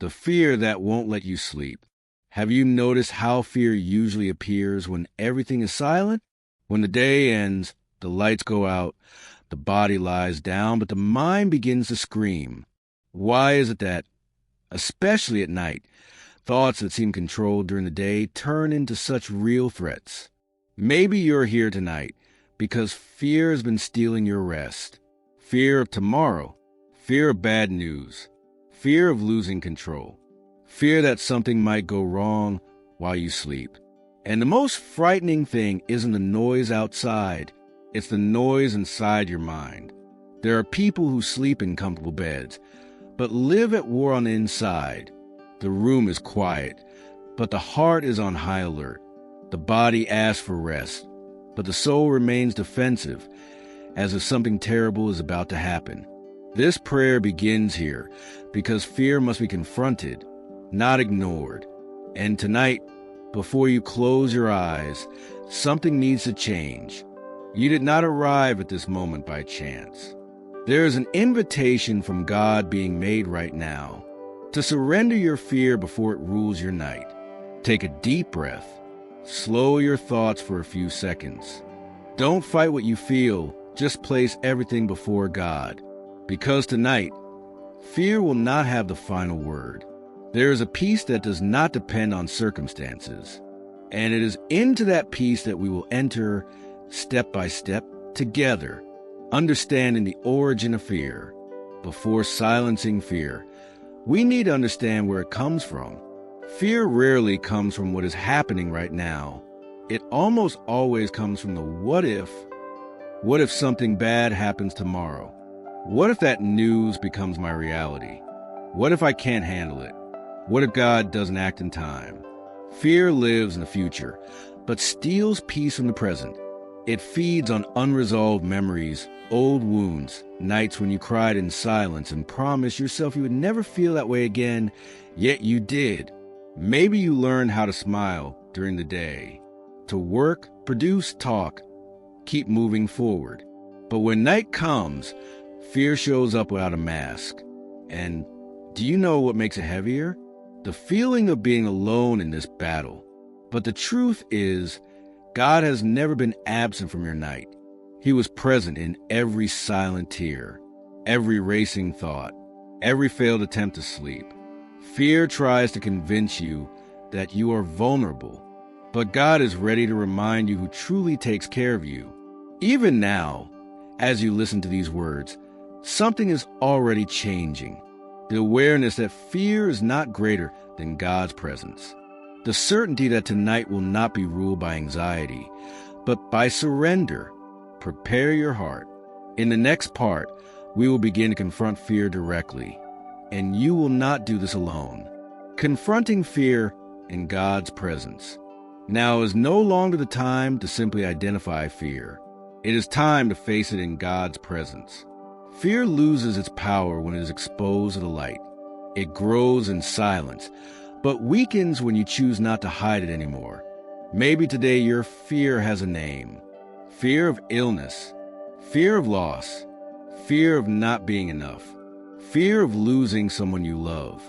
the fear that won't let you sleep. Have you noticed how fear usually appears when everything is silent? When the day ends, the lights go out, the body lies down, but the mind begins to scream. Why is it that, especially at night, thoughts that seem controlled during the day turn into such real threats? Maybe you're here tonight because fear has been stealing your rest. Fear of tomorrow, fear of bad news, fear of losing control, fear that something might go wrong while you sleep. And the most frightening thing isn't the noise outside, it's the noise inside your mind. There are people who sleep in comfortable beds, but live at war on the inside. The room is quiet, but the heart is on high alert. The body asks for rest, but the soul remains defensive, as if something terrible is about to happen. This prayer begins here, because fear must be confronted, not ignored. And tonight, before you close your eyes, something needs to change. You did not arrive at this moment by chance. There is an invitation from God being made right now to surrender your fear before it rules your night. Take a deep breath. Slow your thoughts for a few seconds. Don't fight what you feel. Just place everything before God. Because tonight, fear will not have the final word. There is a peace that does not depend on circumstances. And it is into that peace that we will enter step by step together, understanding the origin of fear. Before silencing fear, we need to understand where it comes from. Fear rarely comes from what is happening right now. It almost always comes from the what if. What if something bad happens tomorrow? What if that news becomes my reality? What if I can't handle it? What if God doesn't act in time? Fear lives in the future, but steals peace from the present. It feeds on unresolved memories, old wounds, nights when you cried in silence and promised yourself you would never feel that way again, yet you did. Maybe you learned how to smile during the day, to work, produce, talk, keep moving forward. But when night comes, fear shows up without a mask. And do you know what makes it heavier? The feeling of being alone in this battle. But the truth is, God has never been absent from your night. He was present in every silent tear, every racing thought, every failed attempt to sleep. Fear tries to convince you that you are vulnerable, but God is ready to remind you who truly takes care of you. Even now, as you listen to these words, something is already changing. The awareness that fear is not greater than God's presence. The certainty that tonight will not be ruled by anxiety, but by surrender. Prepare your heart. In the next part, we will begin to confront fear directly, and you will not do this alone. Confronting fear in God's presence. Now is no longer the time to simply identify fear. It is time to face it in God's presence. Fear loses its power when it is exposed to the light. It grows in silence, but weakens when you choose not to hide it anymore. Maybe today your fear has a name. Fear of illness, fear of loss, fear of not being enough, fear of losing someone you love.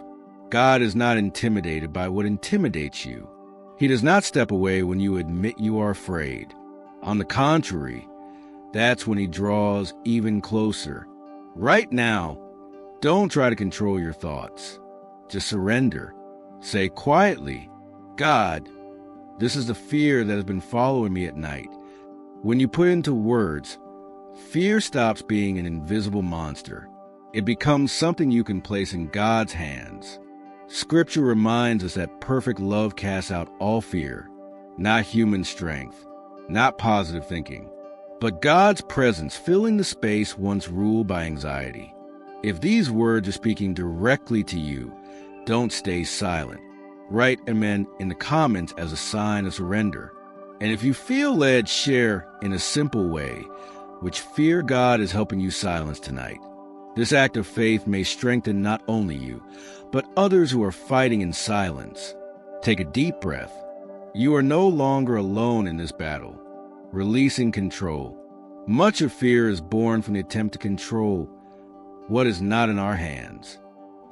God is not intimidated by what intimidates you. He does not step away when you admit you are afraid. On the contrary, that's when he draws even closer. Right now, don't try to control your thoughts. Just surrender. Say quietly, God, this is the fear that has been following me at night. When you put into words, fear stops being an invisible monster. It becomes something you can place in God's hands. Scripture reminds us that perfect love casts out all fear, not human strength, not positive thinking, but God's presence filling the space once ruled by anxiety. If these words are speaking directly to you, don't stay silent. Write amen in the comments as a sign of surrender. And if you feel led, share in a simple way which fear God is helping you silence tonight. This act of faith may strengthen not only you, but others who are fighting in silence. Take a deep breath. You are no longer alone in this battle. Releasing control. Much of fear is born from the attempt to control what is not in our hands.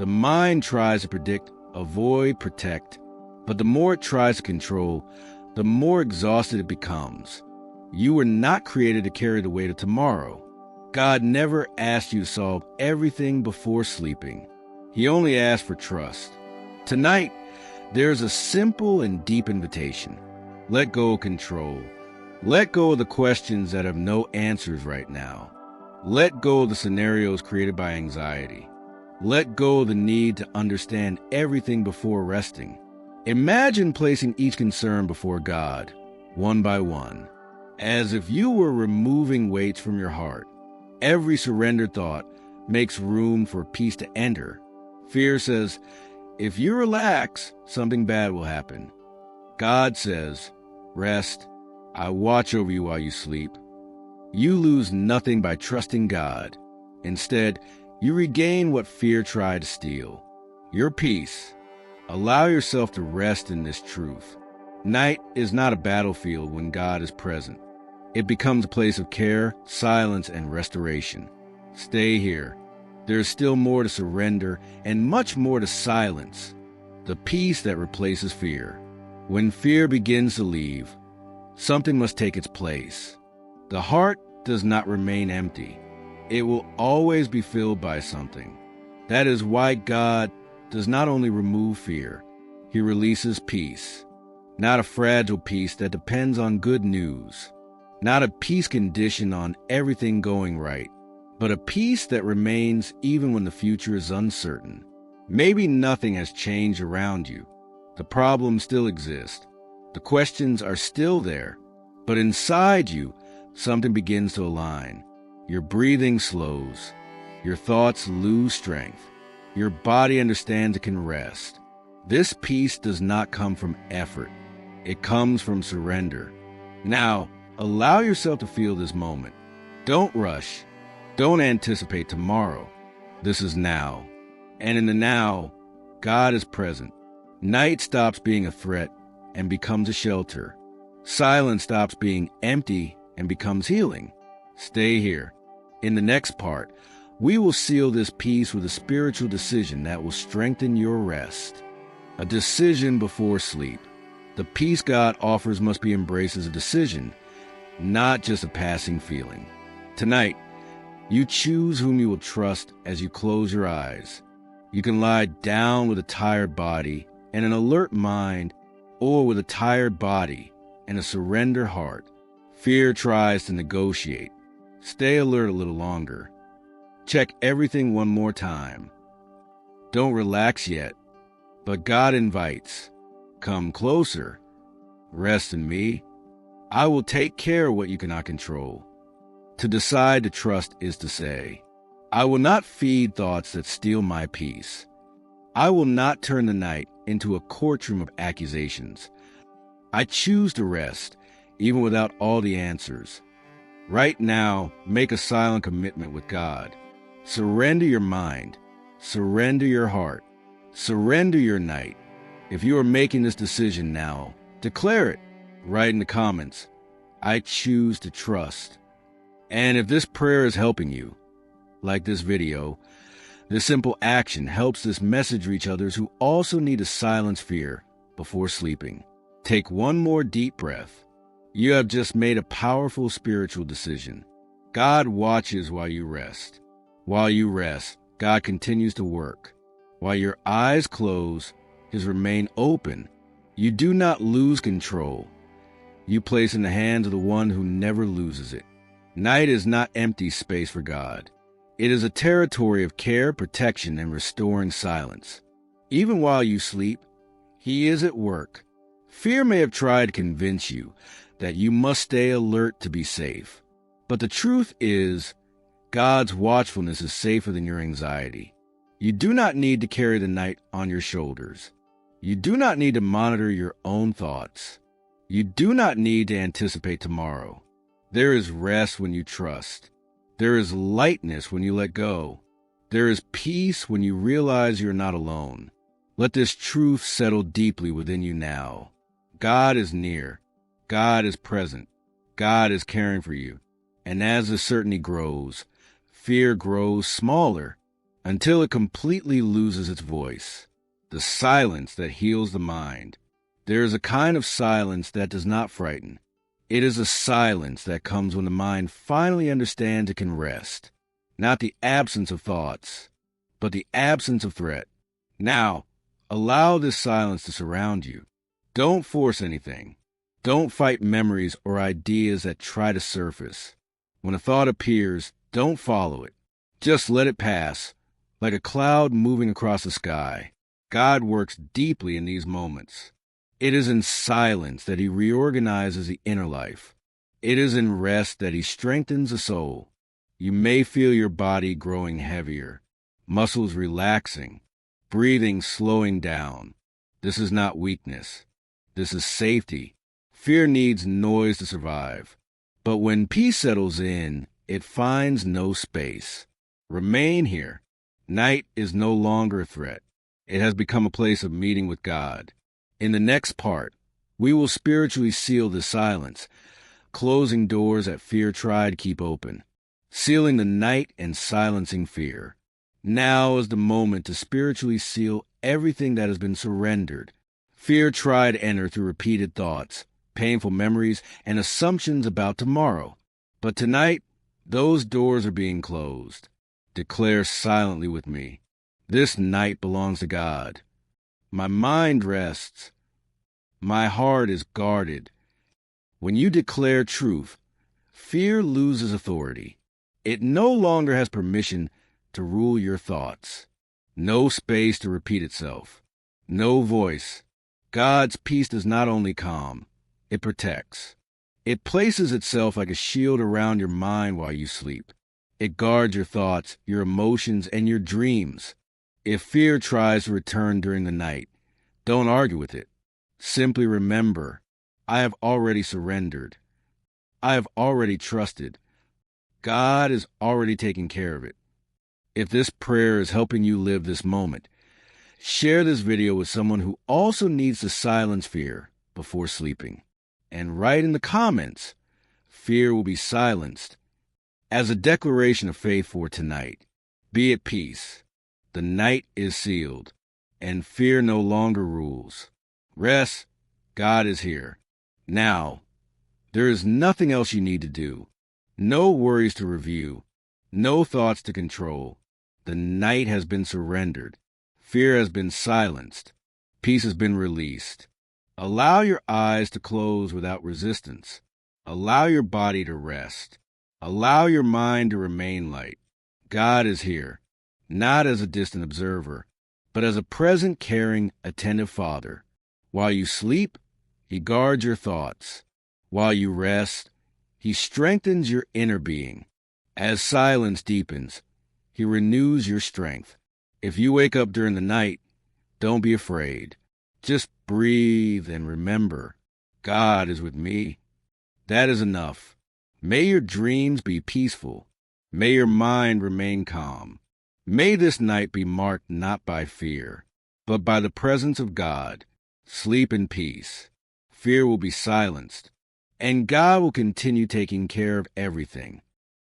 The mind tries to predict, avoid, protect, but the more it tries to control, the more exhausted it becomes. You were not created to carry the weight of tomorrow. God never asked you to solve everything before sleeping. He only asked for trust. Tonight, there's a simple and deep invitation. Let go of control. Let go of the questions that have no answers right now. Let go of the scenarios created by anxiety. Let go of the need to understand everything before resting. Imagine placing each concern before God, one by one, as if you were removing weights from your heart. Every surrendered thought makes room for peace to enter. Fear says, if you relax, something bad will happen. God says, rest. I watch over you while you sleep. You lose nothing by trusting God. Instead, you regain what fear tried to steal, your peace. Allow yourself to rest in this truth. Night is not a battlefield when God is present. It becomes a place of care, silence, and restoration. Stay here. There is still more to surrender and much more to silence. The peace that replaces fear. When fear begins to leave, something must take its place. The heart does not remain empty. It will always be filled by something. That is why God does not only remove fear, He releases peace. Not a fragile peace that depends on good news. Not a peace conditioned on everything going right, but a peace that remains even when the future is uncertain. Maybe nothing has changed around you. The problems still exist. The questions are still there. But inside you, something begins to align. Your breathing slows. Your thoughts lose strength. Your body understands it can rest. This peace does not come from effort. It comes from surrender. Now, allow yourself to feel this moment. Don't rush. Don't anticipate tomorrow. This is now. And in the now, God is present. Night stops being a threat and becomes a shelter. Silence stops being empty and becomes healing. Stay here. In the next part, we will seal this peace with a spiritual decision that will strengthen your rest. A decision before sleep. The peace God offers must be embraced as a decision, not just a passing feeling. Tonight, you choose whom you will trust as you close your eyes. You can lie down with a tired body and an alert mind, or with a tired body and a surrender heart. Fear tries to negotiate. Stay alert a little longer. Check everything one more time. Don't relax yet, but God invites. Come closer. Rest in me. I will take care of what you cannot control. To decide to trust is to say, I will not feed thoughts that steal my peace. I will not turn the night into a courtroom of accusations. I choose to rest, even without all the answers. Right now, make a silent commitment with God. Surrender your mind. Surrender your heart. Surrender your night. If you are making this decision now, declare it. Write in the comments, I choose to trust. And if this prayer is helping you, like this video, this simple action helps this message reach others who also need to silence fear before sleeping. Take one more deep breath. You have just made a powerful spiritual decision. God watches while you rest. While you rest, God continues to work. While your eyes close, His remain open. You do not lose control. You place in the hands of the one who never loses it. Night is not empty space for God. It is a territory of care, protection, and restoring silence. Even while you sleep, He is at work. Fear may have tried to convince you that you must stay alert to be safe. But the truth is, God's watchfulness is safer than your anxiety. You do not need to carry the night on your shoulders. You do not need to monitor your own thoughts. You do not need to anticipate tomorrow. There is rest when you trust. There is lightness when you let go. There is peace when you realize you're not alone. Let this truth settle deeply within you now. God is near. God is present. God is caring for you. And as the certainty grows, fear grows smaller. until it completely loses its voice. The silence that heals the mind. There is a kind of silence that does not frighten. It is a silence that comes when the mind finally understands it can rest. Not the absence of thoughts, but the absence of threat. Now, allow this silence to surround you. Don't force anything. Don't fight memories or ideas that try to surface. When a thought appears, don't follow it. Just let it pass, like a cloud moving across the sky. God works deeply in these moments. It is in silence that he reorganizes the inner life. It is in rest that he strengthens the soul. You may feel your body growing heavier, muscles relaxing, breathing slowing down. This is not weakness. This is safety. Fear needs noise to survive. But when peace settles in, it finds no space. Remain here. Night is no longer a threat. It has become a place of meeting with God. In the next part, we will spiritually seal the silence, closing doors that fear tried to keep open, sealing the night and silencing fear. Now is the moment to spiritually seal everything that has been surrendered. Fear tried to enter through repeated thoughts, painful memories, and assumptions about tomorrow. But tonight, those doors are being closed. Declare silently with me, this night belongs to God. My mind rests. My heart is guarded. When you declare truth, fear loses authority. It no longer has permission to rule your thoughts. No space to repeat itself. No voice. God's peace does not only calm, it protects. It places itself like a shield around your mind while you sleep. It guards your thoughts, your emotions, and your dreams. If fear tries to return during the night, don't argue with it. Simply remember, I have already surrendered. I have already trusted. God is already taking care of it. If this prayer is helping you live this moment, share this video with someone who also needs to silence fear before sleeping. And write in the comments, fear will be silenced. As a declaration of faith for tonight, be at peace. The night is sealed, and fear no longer rules. Rest, God is here. Now, there is nothing else you need to do. No worries to review. No thoughts to control. The night has been surrendered. Fear has been silenced. Peace has been released. Allow your eyes to close without resistance. Allow your body to rest. Allow your mind to remain light. God is here, not as a distant observer, but as a present, caring, attentive Father. While you sleep, he guards your thoughts. While you rest, he strengthens your inner being. As silence deepens, he renews your strength. If you wake up during the night, don't be afraid. Just breathe and remember, God is with me. That is enough. May your dreams be peaceful. May your mind remain calm. May this night be marked not by fear, but by the presence of God. Sleep in peace. Fear will be silenced, and God will continue taking care of everything.